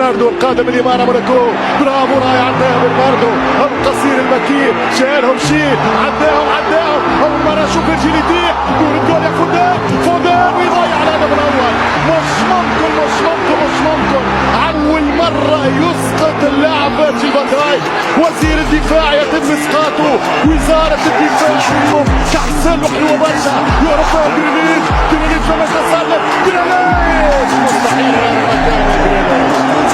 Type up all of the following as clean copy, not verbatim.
برناردو القادم اليمين موناكو، برافو راي عداهم برناردو القصير المكين، شالهم شيل عداهم اول مره اشوف الجيل يطيح، دور الجول يا فودان ويضيع الهدف الاول. مش ممكن اول مره يسقط اللاعب فيرجيل فان دايك. وزير الدفاع يتم اسقاطه، وزاره الدفاع تحسن له حلوه برشا. يوروبا جرينيتش لما صار له جرينيتش مستحيل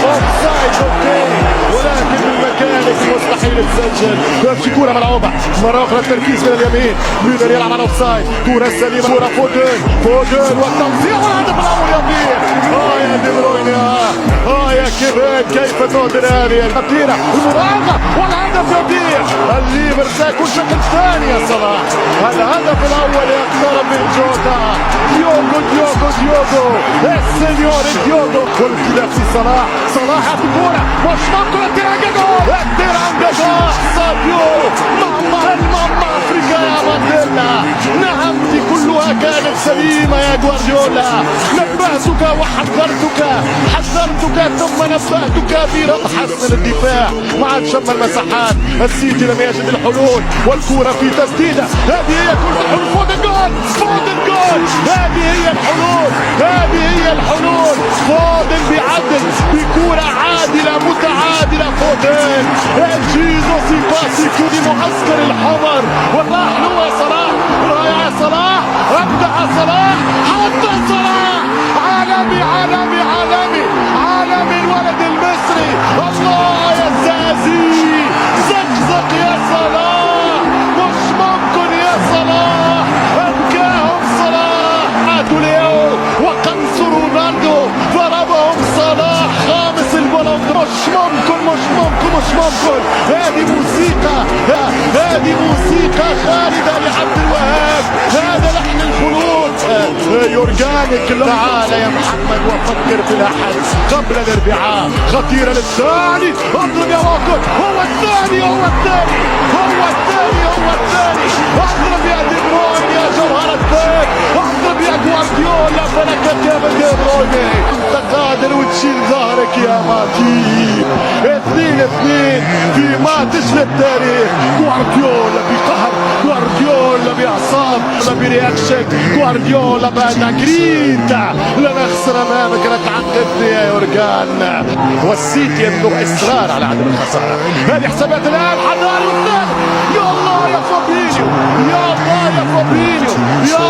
اوفسايد اوكي، ولكن المكانك مستحيل تسجل. في كوره ملعوبه مره اخرى، التركيز من اليمين، ميلر يلعب على اوفسايد، كوره سليمه، كوره فودن والتوزيع والهدف الاول يطير. يا دي بروين يا كيفين، كيف تقدر هذه الخطيره المراوغه والهدف يطير. الليفر سيكون شكل ثاني يا صلاح، الهدف الاول يقترب من جوتا. ديوغو السنيور ديوغو، والخلاف في صلاح في الكوره، مش ممكن التيرانجا جول ساديو ماما افريقيا يا مانديلا. نعم دي كلها كانت سليمه يا جوارديولا، نبهتك وحذرتك ثم نبهتك في حسن الدفاع مع شم المساحات. السيتي لم يجد الحلول والكوره في تسديده، هذه هي كل الحلول. فودن جول، هذه هي الحلول. فودن بعدل بكوره عادله متعادله. فودن الجيزو سيباسيكو دي معسكر الحمر، والله حلوه يا صلاح، رائع يا صلاح، ابدع صلاح، حتى صلاح عالمي الولد المصري. الله يا زازي، زقزق يا صلاح، مش ممكن يا صلاح، ابكاهم صلاح. عادوا ليو وقنصوا رونالدو، ضربهم صلاح خامس البلند. مش ممكن. هذه موسيقى خالدة لعبد الوهاب، هذا لحن الخلود. يورجانيك تعال يا محمد وفكر في الاحد قبل الاربعاء. خطيرة للثاني، اضرب يا واقف، هو الثاني، اضرب يا دي بروين يا جوهر الثاني، اضرب يا جوارديولا، فلك يا دي بروين، انت قادر وتشيل ظهرك يا ماتي. 2-2 في ماتش للتاريخ. جوارديولا بقهر، جوارديولا باعصاب، برياكشن، جوارديولا بعد جرينتا. لن اخسر امامك، لا تعقدني يا يورجان. والسيتي يبلغ اصرار على عدم الخساره. هذه حسابات الان، حضاري والثالث. يا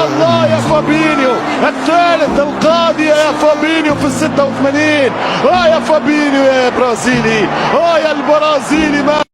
الله يا فابينيو، الثالث القاضي يا فابينيو في 86. يا فابينيو يا برازيلي، يا